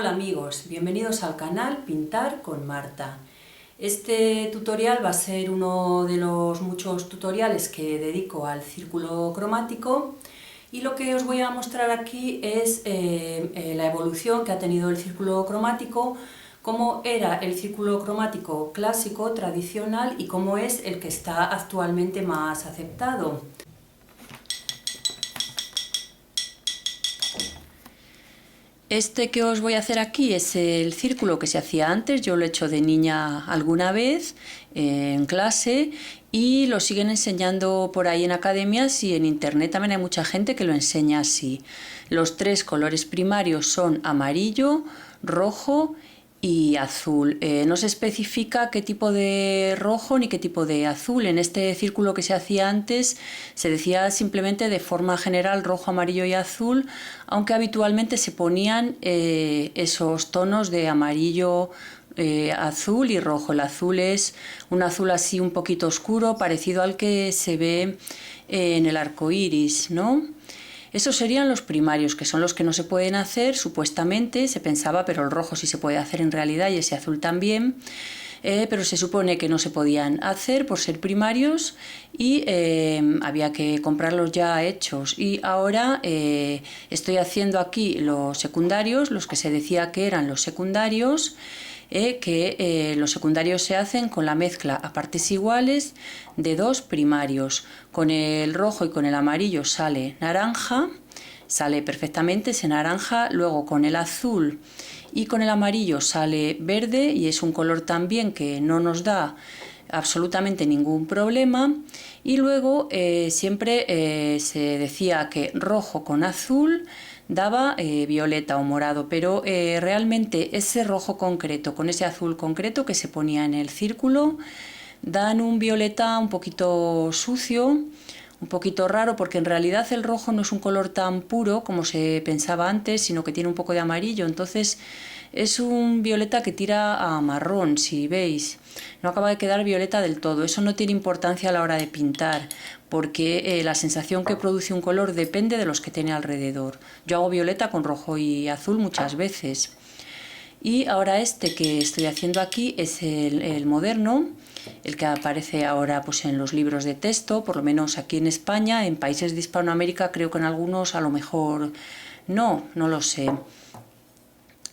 Hola amigos, bienvenidos al canal Pintar con Marta. Este tutorial va a ser uno de los muchos tutoriales que dedico al círculo cromático y lo que os voy a mostrar aquí es la evolución que ha tenido el círculo cromático, cómo era el círculo cromático clásico, tradicional y cómo es el que está actualmente más aceptado. Este que os voy a hacer aquí es el círculo que se hacía antes, yo lo he hecho de niña alguna vez en clase y lo siguen enseñando por ahí en academias y en internet también hay mucha gente que lo enseña así. Los tres colores primarios son amarillo, rojo y azul. No se especifica qué tipo de rojo ni qué tipo de azul. En este círculo que se hacía antes se decía simplemente de forma general rojo, amarillo y azul, aunque habitualmente se ponían esos tonos de amarillo, azul y rojo. El azul es un azul así un poquito oscuro, parecido al que se ve en el arco iris, ¿no? Esos serían los primarios, que son los que no se pueden hacer, supuestamente, se pensaba, pero el rojo sí se puede hacer en realidad y ese azul también, pero se supone que no se podían hacer por ser primarios y había que comprarlos ya hechos. Y ahora estoy haciendo aquí los secundarios, los que se decía que eran los secundarios, los secundarios se hacen con la mezcla a partes iguales de dos primarios. Con el rojo y con el amarillo sale naranja, sale perfectamente ese naranja, luego con el azul y con el amarillo sale verde y es un color también que no nos da absolutamente ningún problema. Y luego siempre se decía que rojo con azul daba violeta o morado, pero realmente ese rojo concreto con ese azul concreto que se ponía en el círculo dan un violeta un poquito sucio, un poquito raro, porque en realidad el rojo no es un color tan puro como se pensaba antes, sino que tiene un poco de amarillo, entonces es un violeta que tira a marrón, si veis. No acaba de quedar violeta del todo. Eso no tiene importancia a la hora de pintar, porque la sensación que produce un color depende de los que tiene alrededor. Yo hago violeta con rojo y azul muchas veces. Y ahora este que estoy haciendo aquí es el moderno, el que aparece ahora pues, en los libros de texto, por lo menos aquí en España. En países de Hispanoamérica creo que en algunos a lo mejor no lo sé.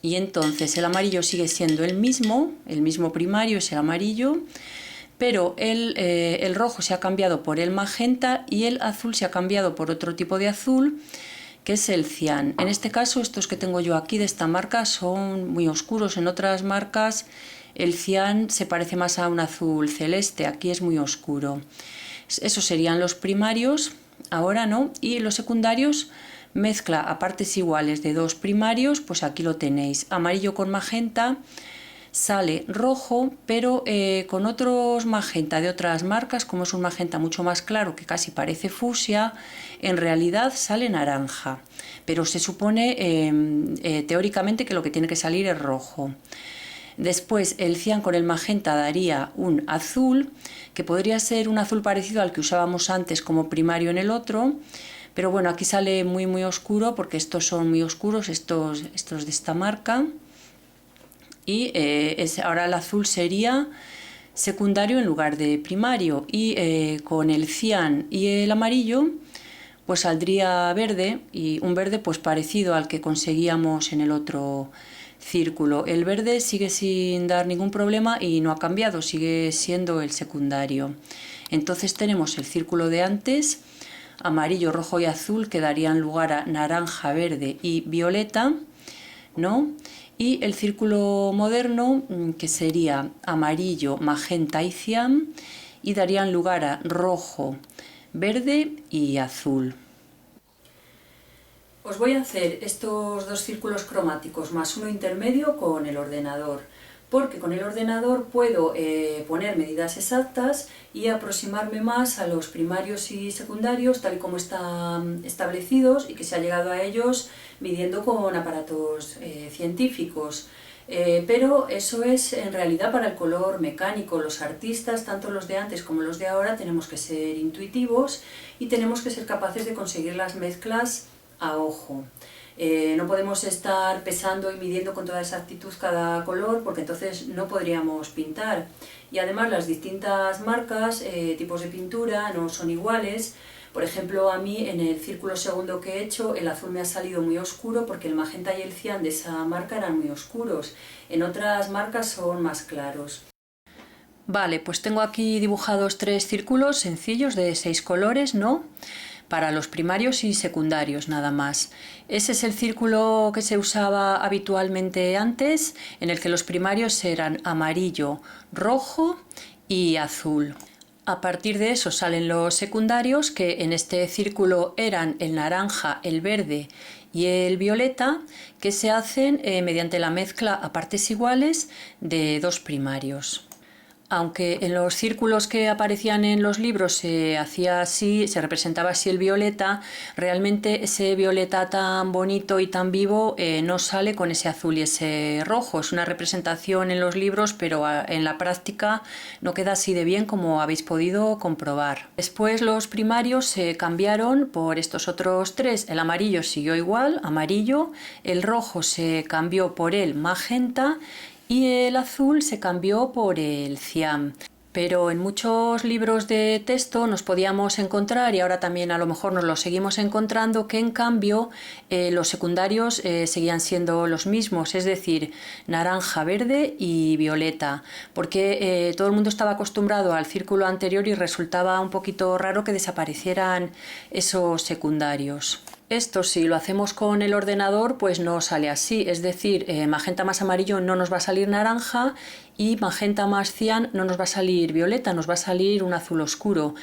Y entonces el amarillo sigue siendo el mismo primario es el amarillo, pero el rojo se ha cambiado por el magenta y el azul se ha cambiado por otro tipo de azul, que es el cian. En este caso, estos que tengo yo aquí de esta marca son muy oscuros. En otras marcas el cian se parece más a un azul celeste, aquí es muy oscuro. Esos serían los primarios, ahora no, y los secundarios, mezcla a partes iguales de dos primarios, pues aquí lo tenéis, amarillo con magenta, sale rojo, pero con otros magenta de otras marcas, como es un magenta mucho más claro que casi parece fucsia, en realidad sale naranja, pero se supone teóricamente que lo que tiene que salir es rojo. Después el cian con el magenta daría un azul, que podría ser un azul parecido al que usábamos antes como primario en el otro, pero bueno, aquí sale muy oscuro porque estos son muy oscuros, estos de esta marca. Y ahora el azul sería secundario en lugar de primario, y con el cian y el amarillo pues saldría verde, y un verde pues parecido al que conseguíamos en el otro círculo. El verde sigue sin dar ningún problema y no ha cambiado, sigue siendo el secundario. Entonces tenemos el círculo de antes, amarillo, rojo y azul, que darían lugar a naranja, verde y violeta, ¿no? Y el círculo moderno, que sería amarillo, magenta y cian, y darían lugar a rojo, verde y azul. Os voy a hacer estos dos círculos cromáticos más uno intermedio con el ordenador, porque con el ordenador puedo poner medidas exactas y aproximarme más a los primarios y secundarios tal y como están establecidos y que se ha llegado a ellos midiendo con aparatos científicos. Pero eso es en realidad para el color mecánico. Los artistas, tanto los de antes como los de ahora, tenemos que ser intuitivos y tenemos que ser capaces de conseguir las mezclas a ojo. No podemos estar pesando y midiendo con toda exactitud cada color porque entonces no podríamos pintar. Y además las distintas marcas, tipos de pintura no son iguales. Por ejemplo, a mí en el círculo segundo que he hecho el azul me ha salido muy oscuro porque el magenta y el cian de esa marca eran muy oscuros. En otras marcas son más claros. Vale, pues tengo aquí dibujados 3 círculos sencillos de 6 colores, ¿no? Para los primarios y secundarios nada más. Ese es el círculo que se usaba habitualmente antes, en el que los primarios eran amarillo, rojo y azul. A partir de eso salen los secundarios, que en este círculo eran el naranja, el verde y el violeta, que se hacen mediante la mezcla a partes iguales de 2 primarios. Aunque en los círculos que aparecían en los libros se hacía así, se representaba así el violeta, realmente ese violeta tan bonito y tan vivo no sale con ese azul y ese rojo. Es una representación en los libros, pero en la práctica no queda así de bien como habéis podido comprobar. Después los primarios se cambiaron por estos otros 3. El amarillo siguió igual, amarillo, el rojo se cambió por el magenta y el azul se cambió por el cian. Pero en muchos libros de texto nos podíamos encontrar, y ahora también a lo mejor nos lo seguimos encontrando, que en cambio los secundarios seguían siendo los mismos, es decir, naranja, verde y violeta, porque todo el mundo estaba acostumbrado al círculo anterior y resultaba un poquito raro que desaparecieran esos secundarios. Esto, si lo hacemos con el ordenador, pues no sale así, es decir, magenta más amarillo no nos va a salir naranja y magenta más cian no nos va a salir violeta, nos va a salir un azul oscuro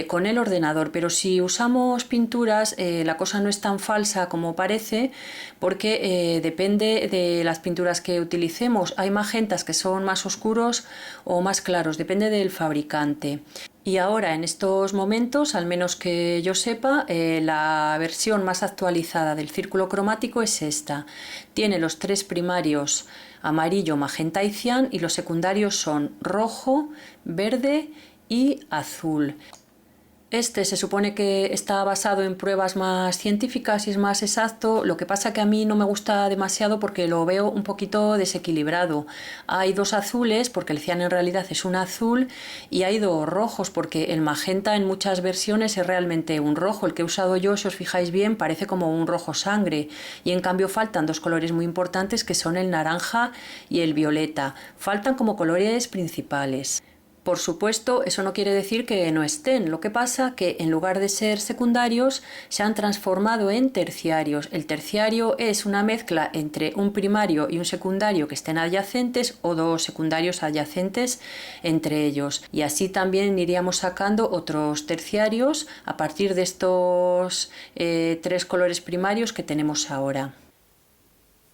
con el ordenador. Pero si usamos pinturas, la cosa no es tan falsa como parece, porque depende de las pinturas que utilicemos. Hay magentas que son más oscuros o más claros, depende del fabricante. Y ahora, en estos momentos, al menos que yo sepa, la versión más actualizada del círculo cromático es esta. Tiene los 3 primarios amarillo, magenta y cian, y los secundarios son rojo, verde y azul. Este se supone que está basado en pruebas más científicas y es más exacto, lo que pasa que a mí no me gusta demasiado porque lo veo un poquito desequilibrado. Hay 2 azules, porque el cian en realidad es un azul, y hay 2 rojos, porque el magenta en muchas versiones es realmente un rojo. El que he usado yo, si os fijáis bien, parece como un rojo sangre, y en cambio faltan 2 colores muy importantes que son el naranja y el violeta. Faltan como colores principales. Por supuesto, eso no quiere decir que no estén, lo que pasa que en lugar de ser secundarios se han transformado en terciarios. El terciario es una mezcla entre un primario y un secundario que estén adyacentes o 2 secundarios adyacentes entre ellos. Y así también iríamos sacando otros terciarios a partir de estos 3 colores primarios que tenemos ahora.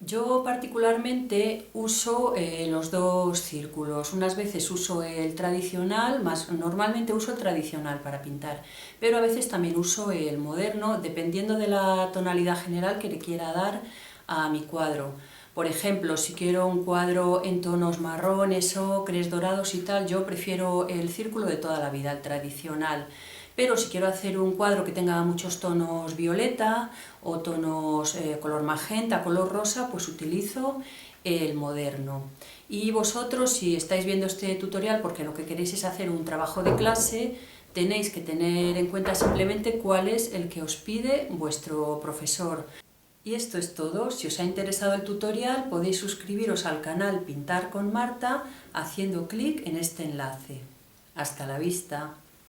Yo particularmente uso los 2 círculos. Unas veces uso el tradicional, normalmente uso el tradicional para pintar, pero a veces también uso el moderno, dependiendo de la tonalidad general que le quiera dar a mi cuadro. Por ejemplo, si quiero un cuadro en tonos marrones, ocres, dorados y tal, yo prefiero el círculo de toda la vida, el tradicional. Pero si quiero hacer un cuadro que tenga muchos tonos violeta o tonos color magenta, color rosa, pues utilizo el moderno. Y vosotros, si estáis viendo este tutorial porque lo que queréis es hacer un trabajo de clase, tenéis que tener en cuenta simplemente cuál es el que os pide vuestro profesor. Y esto es todo. Si os ha interesado el tutorial, podéis suscribiros al canal Pintar con Marta haciendo clic en este enlace. Hasta la vista.